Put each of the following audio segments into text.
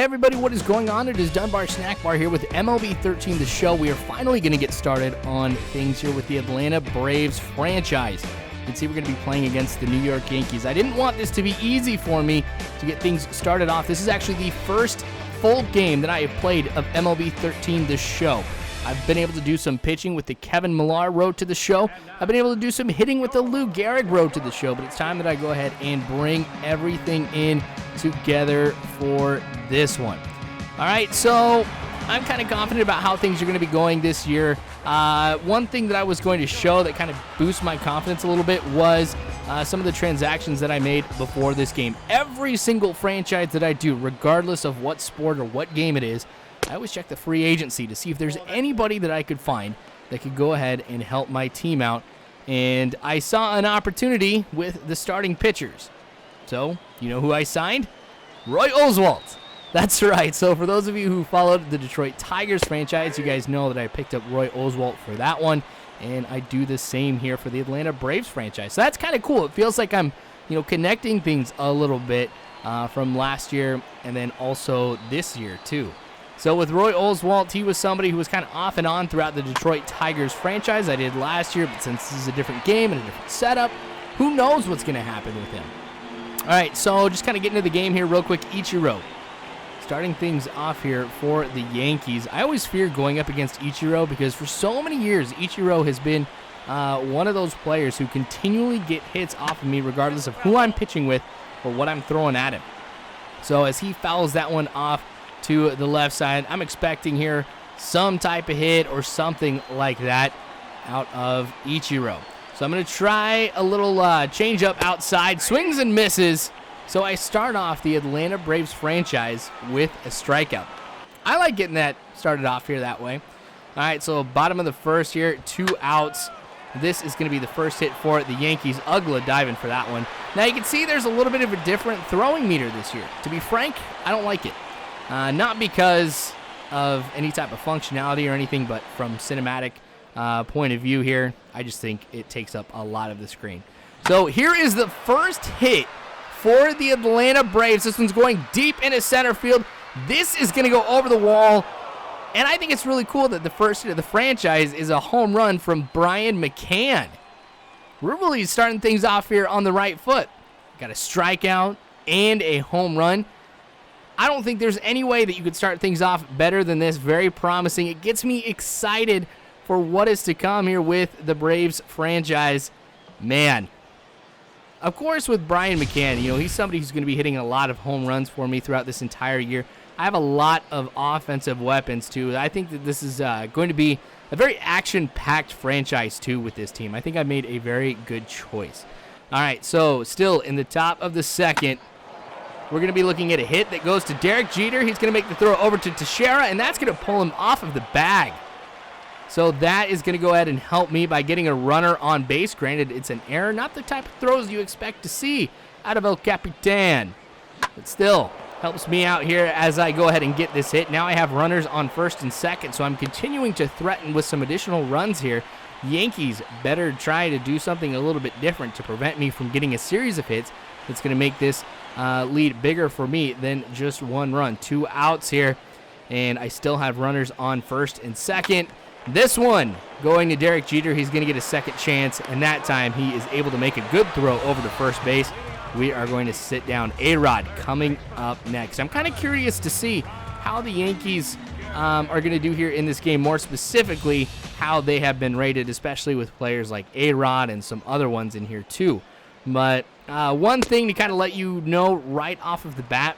Hey everybody, what is going on? It is Dunbar Snackbar here with MLB 13, the show. We are finally going to get started on things here with the Atlanta Braves franchise. You can see we're going to be playing against the New York Yankees. I didn't want this to be easy for me to get things started off. This is actually the first full game that I have played of MLB 13, the show. I've been able to do some pitching with the Kevin Millar road to the show. I've been able to do some hitting with the Lou Gehrig road to the show, but it's time that I go ahead and bring everything in together for this one. All right, so I'm kind of confident about how things are going to be going this year. One thing that I was going to show that kind of boosts my confidence a little bit was some of the transactions that I made before this game. Every single franchise that I do, regardless of what sport or what game it is, I always check the free agency to see if there's anybody that I could find that could go ahead and help my team out. And I saw an opportunity with the starting pitchers. So, you know who I signed? Roy Oswalt. That's right. So for those of you who followed the Detroit Tigers franchise, you guys know that I picked up Roy Oswalt for that one. And I do the same here for the Atlanta Braves franchise. So that's kind of cool. It feels like I'm, connecting things a little bit from last year and then also this year too. So with Roy Oswalt, he was somebody who was kind of off and on throughout the Detroit Tigers franchise. I did last year, but since this is a different game and a different setup, who knows what's going to happen with him. All right, so just kind of getting into the game here real quick. Ichiro. Starting things off here for the Yankees. I always fear going up against Ichiro because for so many years, Ichiro has been one of those players who continually get hits off of me regardless of who I'm pitching with or what I'm throwing at him. So as he fouls that one off to the left side, I'm expecting here some type of hit or something like that out of Ichiro. So I'm going to try a little change up outside, swings and misses. So I start off the Atlanta Braves franchise with a strikeout. I like getting that started off here that way. All right, so bottom of the first here, 2 outs. This is going to be the first hit for the Yankees. Uggla diving for that one. Now you can see there's a little bit of a different throwing meter this year. To be frank, I don't like it. Not because of any type of functionality or anything, but from cinematic point of view here, I just think it takes up a lot of the screen. So here is the first hit for the Atlanta Braves. This one's going deep into center field. This is going to go over the wall. And I think it's really cool that the first hit of the franchise is a home run from Brian McCann. We're really starting things off here on the right foot. Got a strikeout and a home run. I don't think there's any way that you could start things off better than this. Very promising. It gets me excited for what is to come here with the Braves franchise. Man. Of course, with Brian McCann, he's somebody who's going to be hitting a lot of home runs for me throughout this entire year. I have a lot of offensive weapons, too. I think that this is going to be a very action-packed franchise, too, with this team. I think I made a very good choice. All right, so still in the top of the second, we're going to be looking at a hit that goes to Derek Jeter. He's going to make the throw over to Teixeira, and that's going to pull him off of the bag. So that is going to go ahead and help me by getting a runner on base. Granted, it's an error, not the type of throws you expect to see out of El Capitan. But still, helps me out here as I go ahead and get this hit. Now I have runners on first and second, so I'm continuing to threaten with some additional runs here. Yankees better try to do something a little bit different to prevent me from getting a series of hits that's going to make this lead bigger for me than just one run. 2 outs here, and I still have runners on first and second. This one going to Derek Jeter. He's going to get a second chance, and that time he is able to make a good throw over to first base. We are going to sit down. A-Rod coming up next. I'm kind of curious to see how the Yankees are going to do here in this game, more specifically how they have been rated, especially with players like A-Rod and some other ones in here too. But one thing to kind of let you know right off of the bat,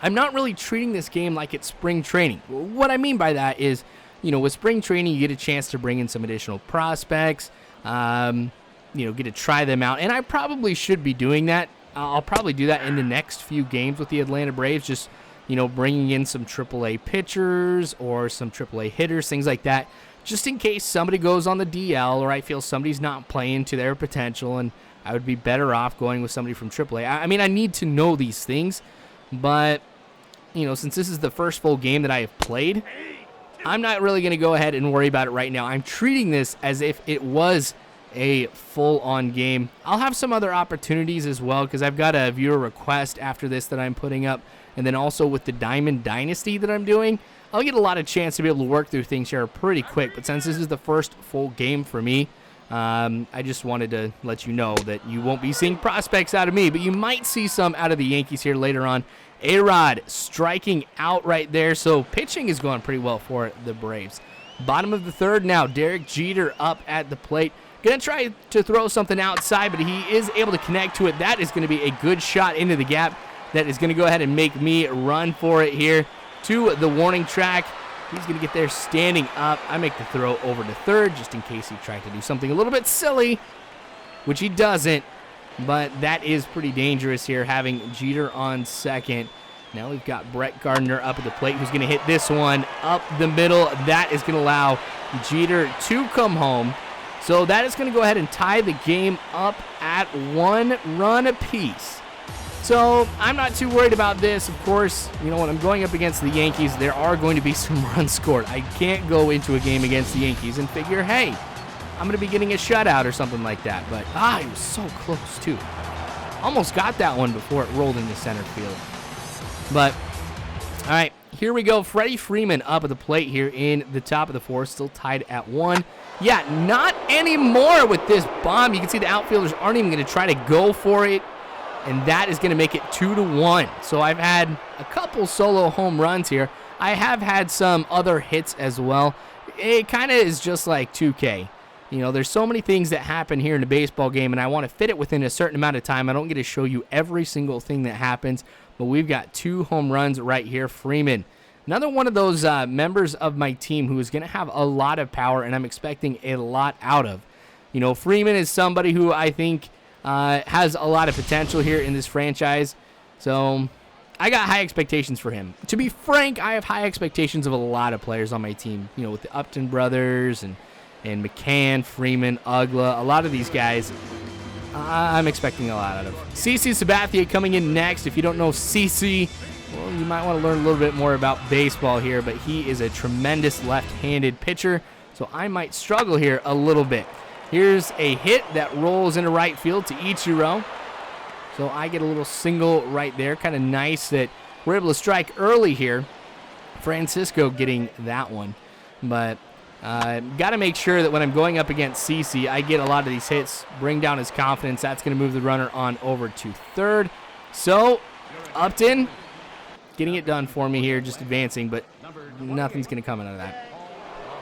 I'm not really treating this game like it's spring training. What I mean by that is, with spring training, you get a chance to bring in some additional prospects, get to try them out. And I probably should be doing that. I'll probably do that in the next few games with the Atlanta Braves, just, bringing in some AAA pitchers or some AAA hitters, things like that, just in case somebody goes on the DL or I feel somebody's not playing to their potential and I would be better off going with somebody from AAA. I mean, I need to know these things, but, since this is the first full game that I have played, I'm not really going to go ahead and worry about it right now. I'm treating this as if it was a full-on game. I'll have some other opportunities as well because I've got a viewer request after this that I'm putting up, and then also with the Diamond Dynasty that I'm doing, I'll get a lot of chance to be able to work through things here pretty quick. But since this is the first full game for me, I just wanted to let you know that you won't be seeing prospects out of me, but you might see some out of the Yankees here later on. A-Rod striking out right there, so pitching is going pretty well for the Braves. Bottom of the third now, Derek Jeter up at the plate. Going to try to throw something outside, but he is able to connect to it. That is going to be a good shot into the gap. That is going to go ahead and make me run for it here to the warning track. He's going to get there standing up. I make the throw over to third just in case he tried to do something a little bit silly, which he doesn't. But that is pretty dangerous here, having Jeter on second. Now we've got Brett Gardner up at the plate, who's going to hit this one up the middle. That is going to allow Jeter to come home. So that is going to go ahead and tie the game up at 1 run apiece. So I'm not too worried about this. Of course, you know, when I'm going up against the Yankees, there are going to be some runs scored. I can't go into a game against the Yankees and figure, hey, I'm going to be getting a shutout or something like that. But, it was so close, too. Almost got that one before it rolled into center field. But, all right, here we go. Freddie Freeman up at the plate here in the top of the fourth, still tied at 1. Yeah, not anymore with this bomb. You can see the outfielders aren't even going to try to go for it, and that is going to make it 2-1. So I've had a couple solo home runs here. I have had some other hits as well. It kind of is just like 2K. You know, there's so many things that happen here in a baseball game, and I want to fit it within a certain amount of time. I don't get to show you every single thing that happens, but we've got 2 home runs right here. Freeman, another one of those members of my team who is going to have a lot of power, and I'm expecting a lot out of. You know, Freeman is somebody who I think has a lot of potential here in this franchise, so I got high expectations for him. To be frank, I have high expectations of a lot of players on my team, you know, with the Upton brothers and McCann, Freeman, Uggla, a lot of these guys I'm expecting a lot out of. CC Sabathia coming in next. If you don't know CC, well, you might want to learn a little bit more about baseball here, but he is a tremendous left-handed pitcher, so I might struggle here a little bit. Here's a hit that rolls into right field to Ichiro, so I get a little single right there. Kind of nice that we're able to strike early here. Francisco getting that one, but got to make sure that when I'm going up against CC, I get a lot of these hits, bring down his confidence. That's going to move the runner on over to third. So, Upton getting it done for me here, just advancing, but nothing's going to come out of that.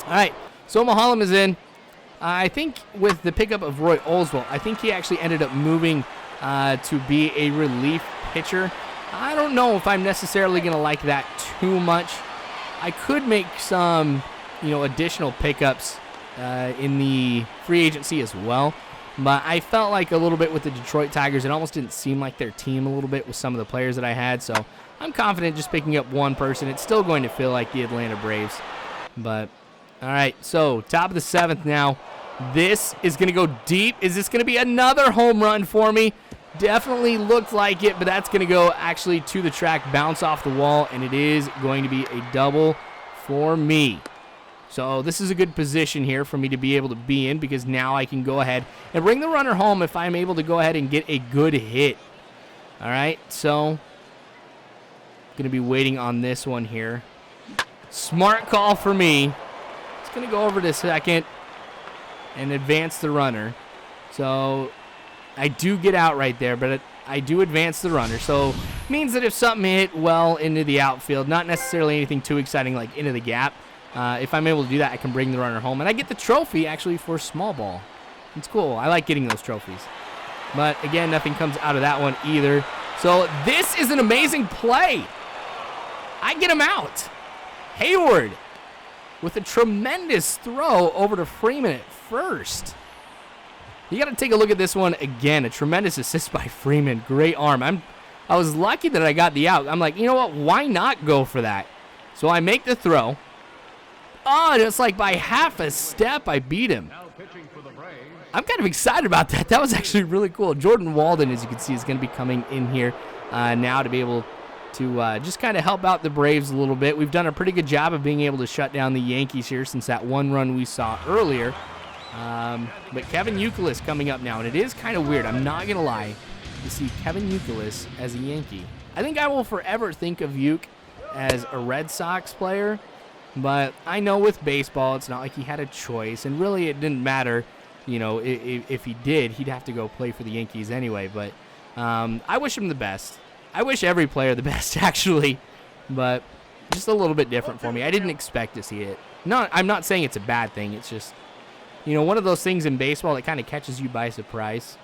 All right, so Mahalam is in. I think with the pickup of Roy Oldswell, I think he actually ended up moving to be a relief pitcher. I don't know if I'm necessarily going to like that too much. I could make some, you know, additional pickups in the free agency as well. But I felt like a little bit with the Detroit Tigers, it almost didn't seem like their team a little bit with some of the players that I had. So I'm confident just picking up one person. It's still going to feel like the Atlanta Braves. But, all right, so top of the seventh now. This is going to go deep. Is this going to be another home run for me? Definitely looked like it, but that's going to go actually to the track, bounce off the wall, and it is going to be a double for me. So this is a good position here for me to be able to be in, because now I can go ahead and bring the runner home if I'm able to go ahead and get a good hit. All right, so going to be waiting on this one here. Smart call for me. It's going to go over to second and advance the runner. So I do get out right there, but I do advance the runner. So it means that if something hit well into the outfield, not necessarily anything too exciting like into the gap, if I'm able to do that, I can bring the runner home. And I get the trophy, actually, for small ball. It's cool. I like getting those trophies. But, again, nothing comes out of that one either. So this is an amazing play. I get him out. Heyward with a tremendous throw over to Freeman at first. You got to take a look at this one again. A tremendous assist by Freeman. Great arm. I was lucky that I got the out. I'm like, you know what? Why not go for that? So I make the throw. Oh, and it's like by half a step I beat him. I'm kind of excited about that. That was actually really cool. Jordan Walden, as you can see, is going to be coming in here now to be able to just kind of help out the Braves a little bit. We've done a pretty good job of being able to shut down the Yankees here since that one run we saw earlier. But Kevin Uggla is coming up now, and it is kind of weird. I'm not going to lie. To see Kevin Uggla as a Yankee, I think I will forever think of Uke as a Red Sox player, but I know with baseball it's not like he had a choice, and really it didn't matter. You know, if he did, he'd have to go play for the Yankees anyway, but I wish him the best. I wish every player the best, actually, but just a little bit different for me. I didn't expect to see it. No, I'm not saying it's a bad thing. It's just, you know, one of those things in baseball that kind of catches you by surprise.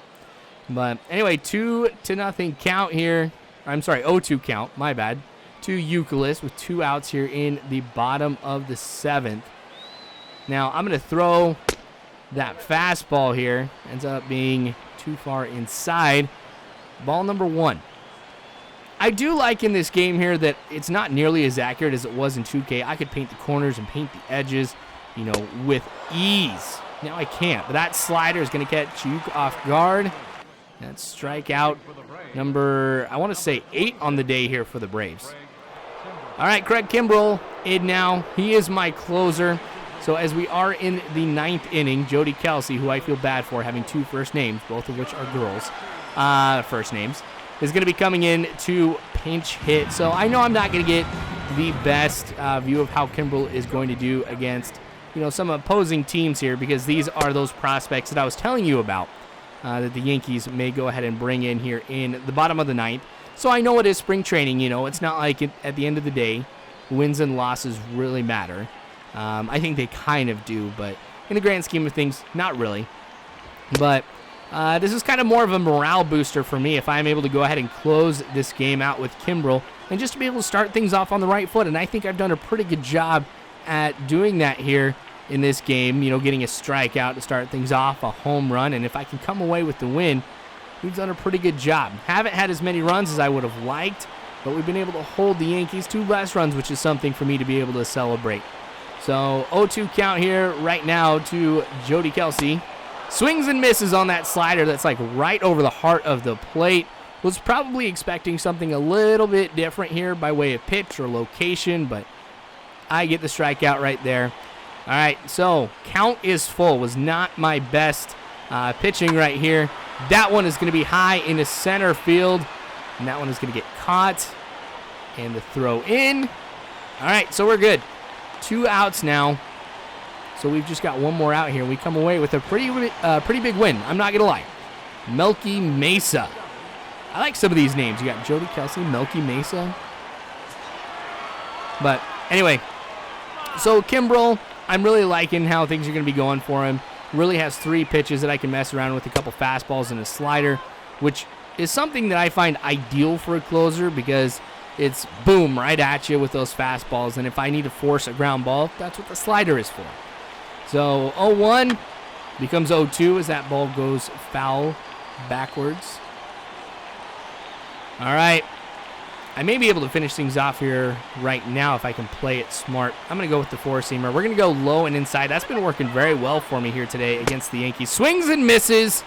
But anyway, 2-0 count here. I'm sorry, 0-2 count. My bad. To Uggla with 2 outs here in the bottom of the 7th. Now, I'm going to throw that fastball here. Ends up being too far inside. Ball number 1. I do like in this game here that it's not nearly as accurate as it was in 2K. I could paint the corners and paint the edges, you know, with ease. Now I can't, but that slider is going to catch Uke off guard. That's strikeout number, I want to say 8 on the day here for the Braves. All right, Craig Kimbrell in now. He is my closer. So as we are in the 9th inning, Jody Kelsey, who I feel bad for having 2 first names, both of which are girls' first names, is going to be coming in to pinch hit. So I know I'm not going to get the best view of how Kimbrell is going to do against, you know, some opposing teams here, because these are those prospects that I was telling you about that the Yankees may go ahead and bring in here in the bottom of the 9th. So I know it is spring training. You know, it's not like at the end of the day, wins and losses really matter. I think they kind of do, but in the grand scheme of things, not really. But this is kind of more of a morale booster for me if I'm able to go ahead and close this game out with Kimbrell and just to be able to start things off on the right foot. And I think I've done a pretty good job at doing that here in this game, you know, getting a strikeout to start things off, a home run. And if I can come away with the win, we've done a pretty good job. Haven't had as many runs as I would have liked, but we've been able to hold the Yankees 2 less runs, which is something for me to be able to celebrate. So 0-2 count here right now to Jody Kelsey. Swings and misses on that slider that's like right over the heart of the plate. Was probably expecting something a little bit different here by way of pitch or location, but I get the strikeout right there. All right, so count is full. Was not my best pitching right here. That one is going to be high into center field, and that one is going to get caught. And the throw in. All right, so we're good. 2 outs now. So we've just got 1 more out here. We come away with a pretty big win. I'm not going to lie. Melky Mesa. I like some of these names. You got Jody Kelsey, Melky Mesa. But anyway, so Kimbrell, I'm really liking how things are going to be going for him. Really has 3 pitches that I can mess around with, a couple fastballs and a slider, which is something that I find ideal for a closer because it's boom right at you with those fastballs. And if I need to force a ground ball, that's what the slider is for. So 0-1 becomes 0-2 as that ball goes foul backwards. All right. I may be able to finish things off here right now if I can play it smart. I'm going to go with the 4-seamer. We're going to go low and inside. That's been working very well for me here today against the Yankees. Swings and misses.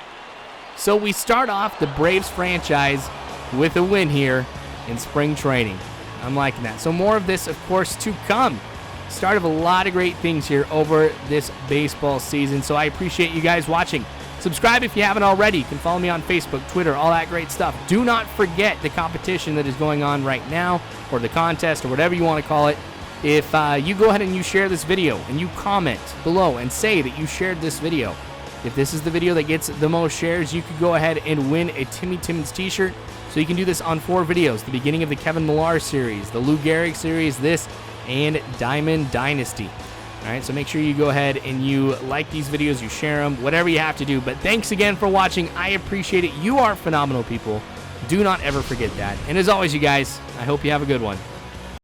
So we start off the Braves franchise with a win here in spring training. I'm liking that. So more of this, of course, to come. Start of a lot of great things here over this baseball season. So I appreciate you guys watching. Subscribe if you haven't already. You can follow me on Facebook, Twitter, all that great stuff. Do not forget the competition that is going on right now, or the contest, or whatever you want to call it. If you go ahead and you share this video and you comment below and say that you shared this video, if this is the video that gets the most shares, you could go ahead and win a Timmy Timmons t-shirt. So you can do this on 4 videos, the beginning of the Kevin Millar series, the Lou Gehrig series, this, and Diamond Dynasty. All right, so make sure you go ahead and you like these videos, you share them, whatever you have to do. But thanks again for watching. I appreciate it. You are phenomenal people. Do not ever forget that. And as always, you guys, I hope you have a good one.